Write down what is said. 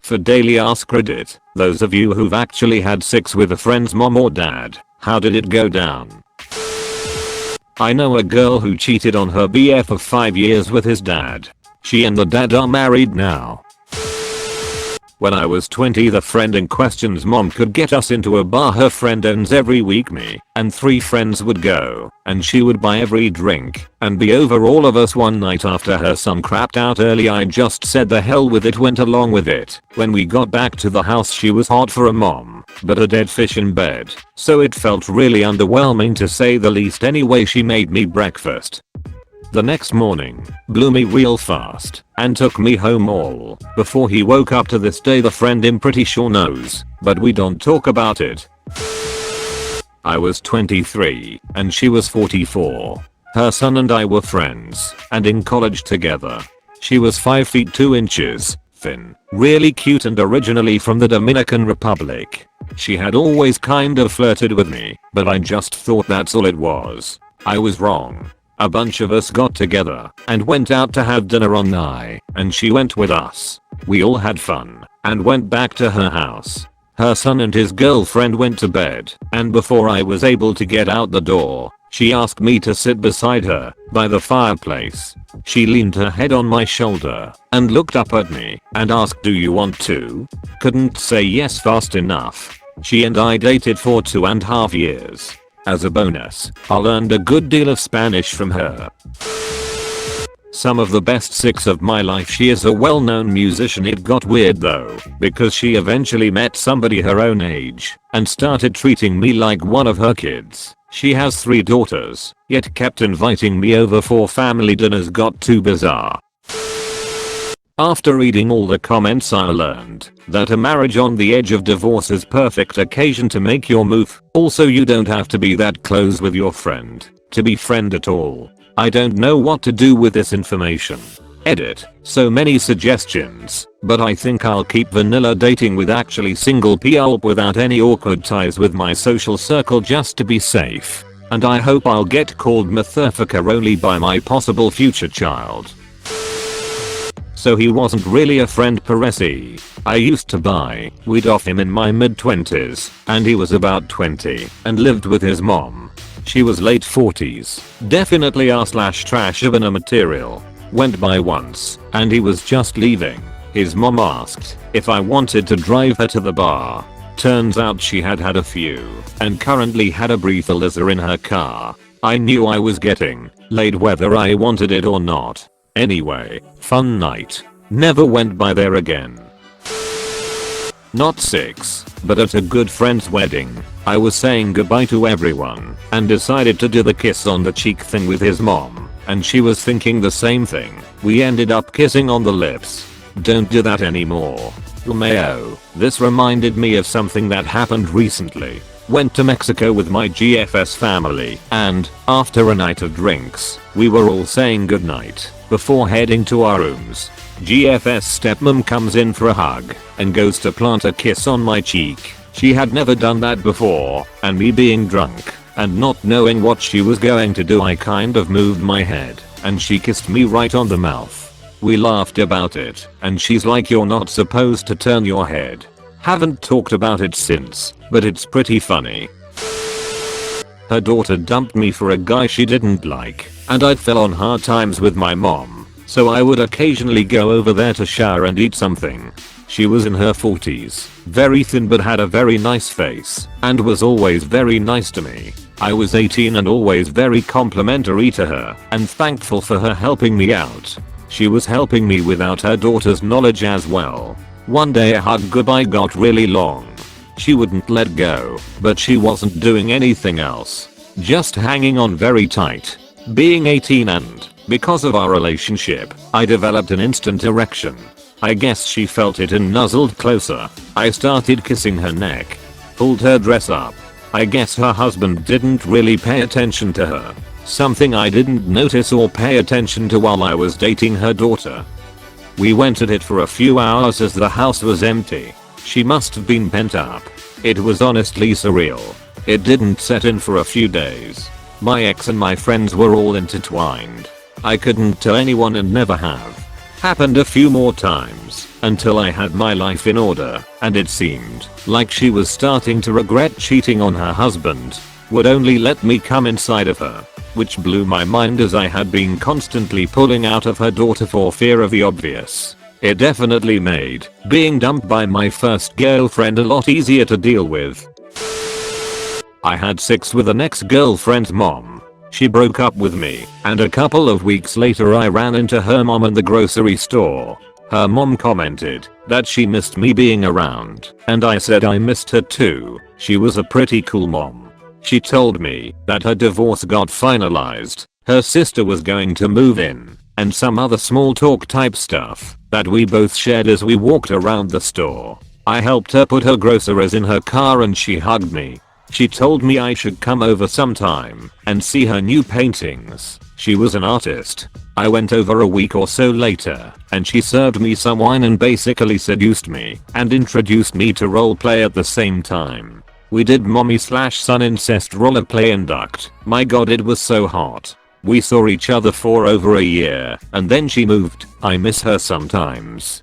For daily ask Reddit, those of you who've actually had sex with a friend's mom or dad, how did it go down? I know a girl who cheated on her BF of 5 years with his dad. She and the dad are married now. When I was 20, the friend in question's mom could get us into a bar her friend owns every week. Me and 3 friends would go, and she would buy every drink and be over all of us one night after her son crapped out early. I just said the hell with it, went along with it. When we got back to the house, she was hot for a mom, but a dead fish in bed, so it felt really underwhelming to say the least. Anyway, she made me breakfast the next morning, blew me real fast, and took me home all before he woke up. To this day the friend I'm pretty sure knows, but we don't talk about it. I was 23 and she was 44. Her son and I were friends and in college together. She was 5 feet 2 inches, thin, really cute, and originally from the Dominican Republic. She had always kind of flirted with me, but I just thought that's all it was. I was wrong. A bunch of us got together and went out to have dinner on night, and she went with us. We all had fun and went back to her house. Her son and his girlfriend went to bed, and before I was able to get out the door, she asked me to sit beside her by the fireplace. She leaned her head on my shoulder and looked up at me and asked, "Do you want to?" Couldn't say yes fast enough. She and I dated for 2.5 years. As a bonus, I learned a good deal of Spanish from her. Some of the best sex of my life. She is a well-known musician. It got weird though, because she eventually met somebody her own age and started treating me like one of her kids. She has 3 daughters, yet kept inviting me over for family dinners. Got too bizarre. After reading all the comments, I learned that a marriage on the edge of divorce is perfect occasion to make your move. Also, you don't have to be that close with your friend to be friend at all. I don't know what to do with this information. Edit. So many suggestions, but I think I'll keep vanilla dating with actually single people without any awkward ties with my social circle just to be safe. And I hope I'll get called Motherfucker only by my possible future child. So he wasn't really a friend, Peresi. I used to buy weed off him in my mid-20s, and he was about 20 and lived with his mom. She was late 40s, definitely r/trash of a material. Went by once, and he was just leaving. His mom asked if I wanted to drive her to the bar. Turns out she had had a few, and currently had a breathalyzer in her car. I knew I was getting laid whether I wanted it or not. Anyway, fun night. Never went by there again. Not 6, but at a good friend's wedding, I was saying goodbye to everyone and decided to do the kiss on the cheek thing with his mom, and she was thinking the same thing. We ended up kissing on the lips. Don't do that anymore. LMAO. This reminded me of something that happened recently. Went to Mexico with my GFS family, and after a night of drinks, we were all saying goodnight before heading to our rooms. GFS stepmom comes in for a hug and goes to plant a kiss on my cheek. She had never done that before, and me being drunk and not knowing what she was going to do, I kind of moved my head and she kissed me right on the mouth. We laughed about it, and she's like, "You're not supposed to turn your head." Haven't talked about it since, but it's pretty funny. Her daughter dumped me for a guy she didn't like, and I fell on hard times with my mom, so I would occasionally go over there to shower and eat something. She was in her 40s, very thin but had a very nice face, and was always very nice to me. I was 18 and always very complimentary to her, and thankful for her helping me out. She was helping me without her daughter's knowledge as well. One day a hug goodbye got really long. She wouldn't let go, but she wasn't doing anything else. Just hanging on very tight. Being 18 and, because of our relationship, I developed an instant erection. I guess she felt it and nuzzled closer. I started kissing her neck. Pulled her dress up. I guess her husband didn't really pay attention to her. Something I didn't notice or pay attention to while I was dating her daughter. We went at it for a few hours as the house was empty. She must have been pent up. It was honestly surreal. It didn't set in for a few days. My ex and my friends were all intertwined. I couldn't tell anyone and never have. Happened a few more times until I had my life in order and it seemed like she was starting to regret cheating on her husband. Would only let me come inside of her, which blew my mind as I had been constantly pulling out of her daughter for fear of the obvious. It definitely made being dumped by my first girlfriend a lot easier to deal with. I had sex with an ex-girlfriend's mom. She broke up with me, and a couple of weeks later I ran into her mom in the grocery store. Her mom commented that she missed me being around, and I said I missed her too. She was a pretty cool mom. She told me that her divorce got finalized, her sister was going to move in, and some other small talk type stuff that we both shared as we walked around the store. I helped her put her groceries in her car and she hugged me. She told me I should come over sometime and see her new paintings. She was an artist. I went over a week or so later and she served me some wine and basically seduced me and introduced me to roleplay at the same time. We did mommy/son incest roleplay and ducked. My god, it was so hot. We saw each other for over a year and then she moved. I miss her sometimes.